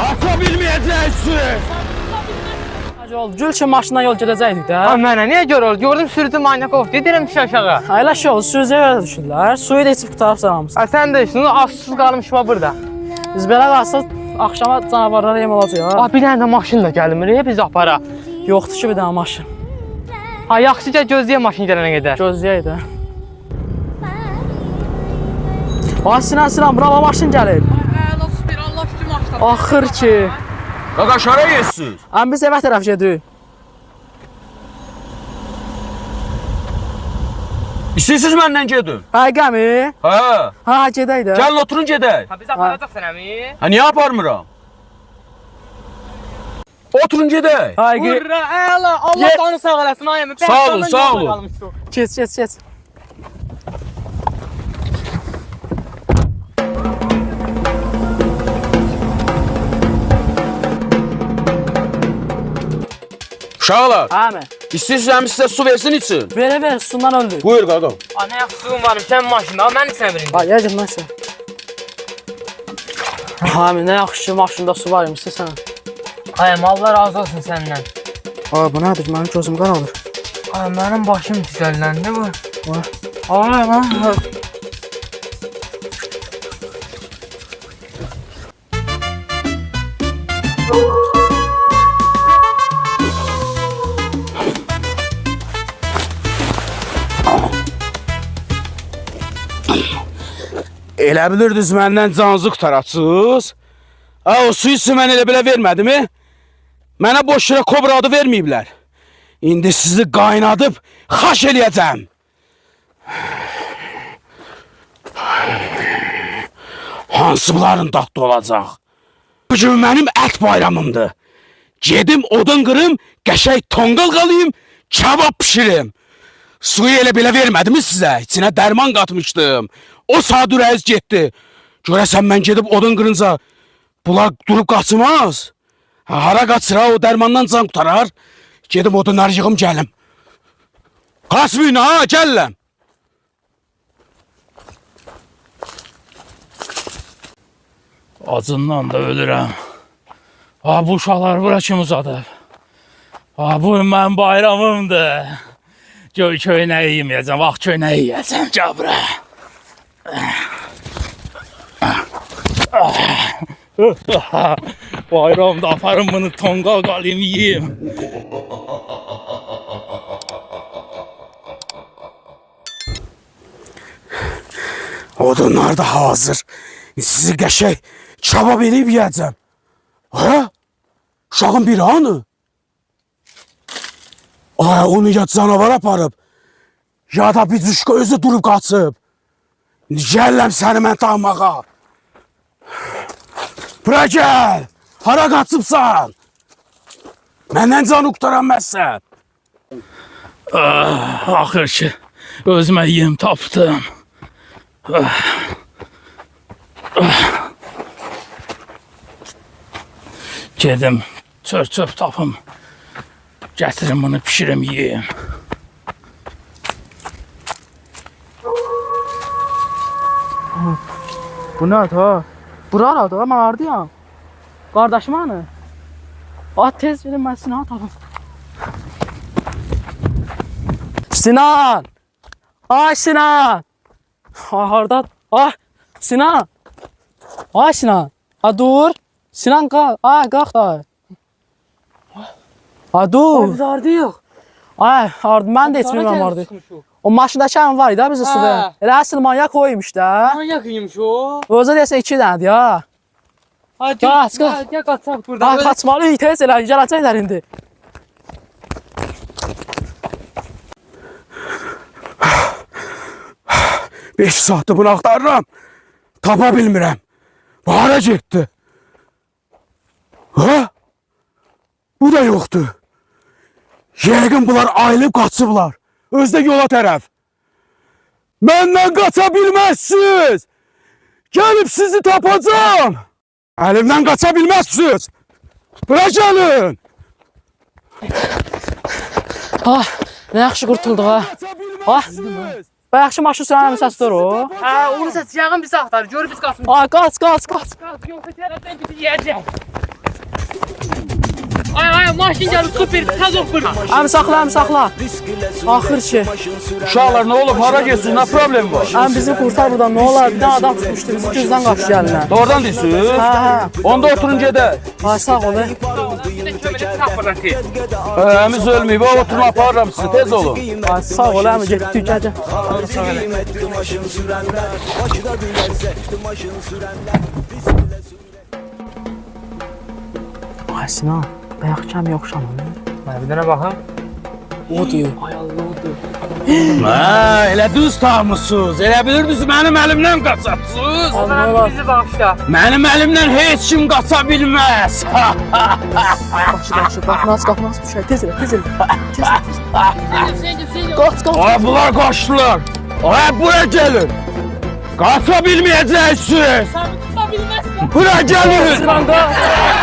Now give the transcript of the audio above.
Ata bilməyəcəksiniz. Gülçin maşından yol gedəcəkdik də. Mənə niyə görə oldu? Gördüm sürücü manyak oldu. Deyirəm ki aşağı. Ayla şey oldu, sürücüyə görə düşürlər. Suyu da içib qutarıb hamısı. Sən də işin assız qalmışma burada. Biz belə qalsaq axşama canavarlara yem olacaq. Bir dənə də maşın da gəlmir, biz apara. Yoxdur ki bir dənə maşın. Ha, yaxşıca gözləyə maşın gələnə qədər. Gözləyək də. Ay Sinan, bravo maşın gəlir. Allah şükür maşın. Axır ki. Qaqaş, hara yersiniz? Biz evə tərəf gedirik. İstəyirsiniz məndən gedin? Həqiqəmi? Hə. Gedək də. Gəlin oturun gedək. Ha, biz aparacaqsan əmi. Ha, niyə aparmıram? Oturun gedək. Həqiqi. Hurra, Allah canı sağ eləsin ay əmi. Sağ olun, sağ olun. Keç. Uşaqlar, Həmi. istəyirsiniz sizə su versin için? Ver, susundan öldük. Buyur qaqam. Ana yaxşısın varım, sən maşında, mən içə birim. Ay, yəcəm mən sən. Həmi, nə yaxşı ki maşında su var imiş sənə. Ay əmi, Allah razı olsun səndən. Ay, bu nədir? Mənim gözüm qaralır. Ay, mənim başım düzəlləndi bu. Ay, mən. Elə bilirdiniz məndən canınızı qutaratsınız. O suyu sizə mən elə belə vermədimi? Mənə boş yerə kobra adı verməyiblər. İndi sizi qaynadıb xaş eləyəcəm. Hansı bunların dadlı olacaq? Bu gün mənim ət bayramımdır. Gedim odun qırım, qəşəng tonqal qalayım, kebab pişirim. Suyu elə belə vermədimi sizə? İçinə dərman qatmışdım. O saat ürəyiz getdi. Görəsən mən gedib odun qırınca bunlar durub qaçmaz. Hara qaçır ha, o dərmandan can qutarar. Gedib odunları yığım gəlim. Qaçmayın ha, gəlirəm. Acından da ölürəm. Ha, bu uşaqlar bura kim uzadıb? Ha, bu mənim bayramımdır. Göy köynəyi yeməyəcəm, vaxt köynəyi yiyəcəm, gəl bura. Bayramda aparım bunu tonqal qalayım, yiyeyim. Odunlar da hazır. Sizi qəşəng kebab eləyib yiyəcəm. Ha? Uşağın biri hanı? Ay, onu ya canavar aparıb, ya da bir cüşka özü durub qaçıb. Gələm səni mən tanımağa. Bura gəl. Hara qaçıbsan? Məndən canı qutaranməzsən. Axır ki, özümə yem tapdım. Gedim, çöp tapım. Gətirim bunu, pişirim, yiyeyim. Bu nədir ha? Bura aradı, mən ardıyam. Qardaşım hanı? Tez verin, mən Sinan'ı tapım. Sinan! Ay Sinan! Harada? Sinan! Ay Sinan! Dur! Sinan qalx! Qalx da! Dur! Biz ardıyıq. Mən də heç bilməm ardı. O maşındakı an var idi ha bizi suda. Elə əsl manyak koymuş da. Manyak imiş o. Özə deyəsə 2 dənədir ya. Hadi Qaç. Gəl qaçaq buradan. Qaçmalıyıq, tez elə, gələcəklər indi. Beş saatdir bunu axtarıram. Tapa bilmirəm. Bu hara getdi? Ha? Bu da yoxdur. Yəqin bunlar ayılıb qaçıblar. Özdə yola tərəf. Məndən qaça bilməzsiniz. Gəlib sizi tapacağım. Əlimdən qaça bilməzsiniz. Bura gəlin. Nə yaxşı qurtulduq ha. Qaça bilməzsiniz. Yaxşı maşın sürənəmin səsidir o. Onu səs yağın bizi axtarır. Gör biz qaçmışıq. Qaç. Yoxsa tərəfdən bizi yiyəcək. maşın gəlib super tez oxur. Əmi saxla, əmi saxla. Axır ki. Uşaqlar nə olub? Hara getsin? Nə problem var? Əmi bizi qurtar buradan. Nə olar? Bir dənə adam tutmuşdu bizi. Gözdən qaçdı gəlinə. Doğrudan deyirsiniz? Hə, hə. Onda oturun gedək. Ay sağ ol. Əmiz ölməyib, o oturun aparıram sizi, tez olun. Ay sağ ol əmi getdik gəl. Ay Sinan, bayaq kəm yoxşamam. Mən bir dənə baxım. Odur. Hə, elə düz tapmısınız. Elə bilirdiniz mənim əlimdən qaçarsınız. Allah. Bizi bağışla. Mənim əlimdən heç kim qaça bilməz. Başı, qapnaz düşər. Tez elə, tez elə. Qaç, qaç. Ay, bunlar qaçdılar. Ay, bura gəlin. Qaça bilməyəcəksiniz. Bura gəlin. Sinan qaç.